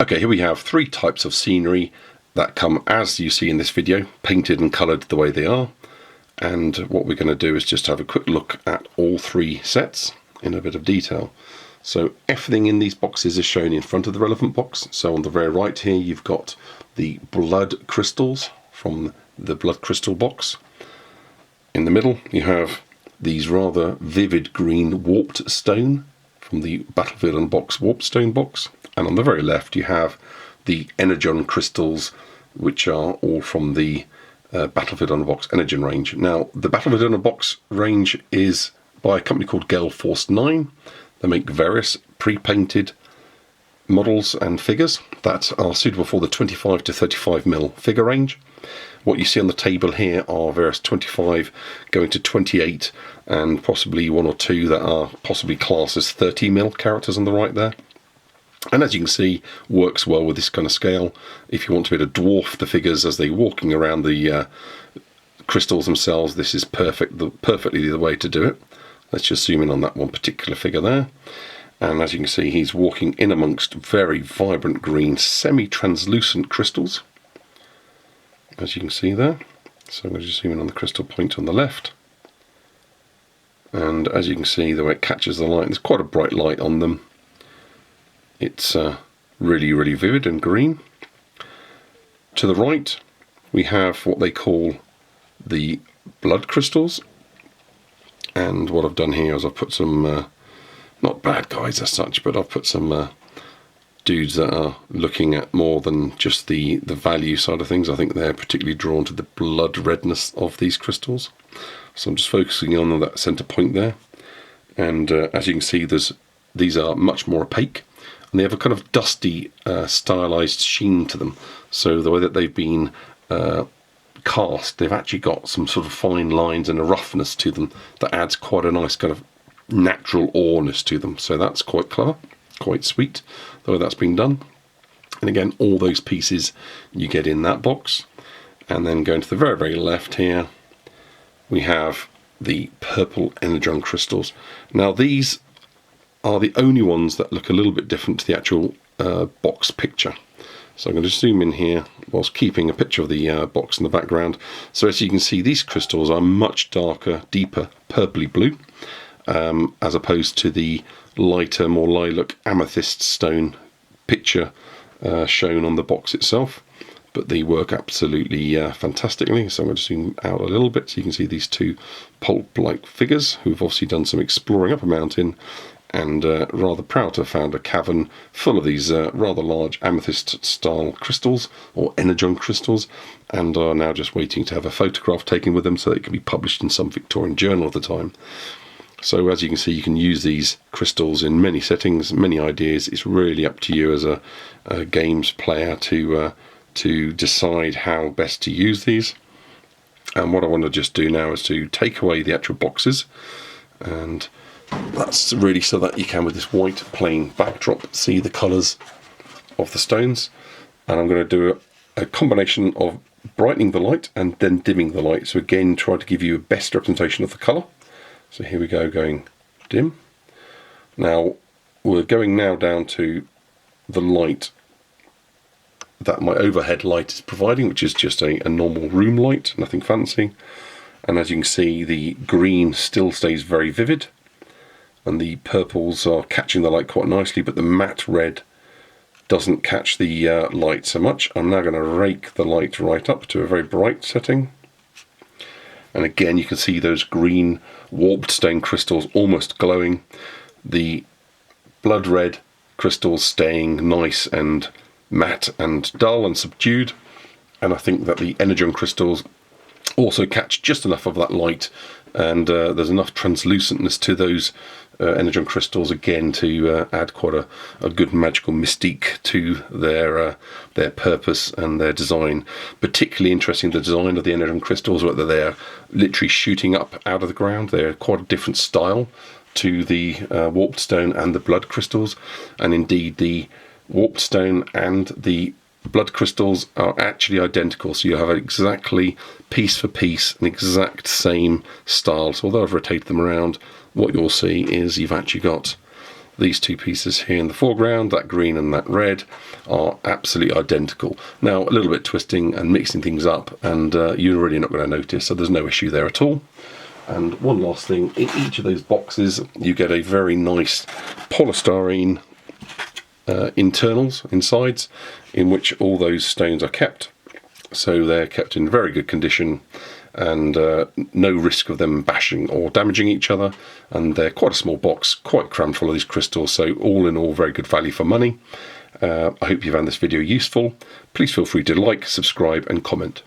Okay, here we have 3 types of scenery that come as you see in this video, painted and coloured the way they are. And what we're going to do is just have a quick look at all 3 sets in a bit of detail. So everything in these boxes is shown in front of the relevant box. So on the very right here you've got the blood crystals from the blood crystal box. In the middle you have these rather vivid green warped stone from the Battlefield Unboxed warped stone box. And on the very left you have the Energon crystals, which are all from the Battlefield Unboxed Energon range. Now, the Battlefield Unboxed range is by a company called Gale Force 9. They make various pre-painted models and figures that are suitable for the 25 to 35mm figure range. What you see on the table here are various 25 going to 28 and possibly 1 or 2 that are possibly classed as 30mm characters on the right there. And as you can see, works well with this kind of scale. If you want to be able to dwarf the figures as they're walking around the crystals themselves, this is perfectly the way to do it. Let's just zoom in on that one particular figure there. And as you can see, he's walking in amongst very vibrant green, semi-translucent crystals, as you can see there. So I'm going to just zoom in on the crystal point on the left. And as you can see, the way it catches the light, there's quite a bright light on them. It's really, really vivid and green. To the right, we have what they call the blood crystals. And what I've done here is I've put some, not bad guys as such, but I've put some dudes that are looking at more than just the value side of things. I think they're particularly drawn to the blood redness of these crystals. So I'm just focusing on that centre point there. And as you can see, these are much more opaque. And they have a kind of dusty, stylized sheen to them. So the way that they've been cast, they've actually got some sort of fine lines and a roughness to them that adds quite a nice kind of natural awness to them. So that's quite clever, quite sweet, the way that's been done. And again, all those pieces you get in that box. And then going to the very, very left here, we have the purple Energon crystals. Now these are the only ones that look a little bit different to the actual box picture. So I'm going to zoom in here whilst keeping a picture of the box in the background. So as you can see, these crystals are much darker, deeper, purpley blue, as opposed to the lighter, more lilac amethyst stone picture shown on the box itself. But they work absolutely fantastically. So I'm going to zoom out a little bit so you can see these 2 pulp-like figures who've obviously done some exploring up a mountain, and rather proud to have found a cavern full of these rather large amethyst-style crystals, or Energon crystals, and are now just waiting to have a photograph taken with them so that it can be published in some Victorian journal at the time. So as you can see, you can use these crystals in many settings, many ideas. It's really up to you as a games player to decide how best to use these. And what I want to just do now is to take away the actual boxes, and that's really so that you can, with this white plain backdrop, see the colours of the stones. And I'm going to do a combination of brightening the light and then dimming the light. So again, try to give you a best representation of the colour. So here we go, going dim. Now we're going now down to the light that my overhead light is providing, which is just a normal room light, nothing fancy. And as you can see, the green still stays very vivid, and the purples are catching the light quite nicely, but the matte red doesn't catch the light so much. I'm now going to rake the light right up to a very bright setting. And again, you can see those green warped stone crystals almost glowing. The blood red crystals staying nice and matte and dull and subdued. And I think that the Energon crystals also catch just enough of that light, and there's enough translucentness to those Energon crystals again to add quite a good magical mystique to their purpose and their design. Particularly interesting, the design of the Energon crystals, whether they're literally shooting up out of the ground. They're quite a different style to the warped stone and the blood crystals, and indeed the warped stone and the blood crystals are actually identical, so you have exactly piece for piece an exact same style. So although I've rotated them around, what you'll see is you've actually got these two pieces here in the foreground, that green and that red, are absolutely identical. Now, a little bit twisting and mixing things up, and you're really not going to notice, so there's no issue there at all. And one last thing, in each of those boxes you get a very nice polystyrene internals, insides, in which all those stones are kept. So they're kept in very good condition, and no risk of them bashing or damaging each other, and they're quite a small box, quite crammed full of these crystals, so all in all very good value for money. I hope you found this video useful. Please feel free to like, subscribe and comment.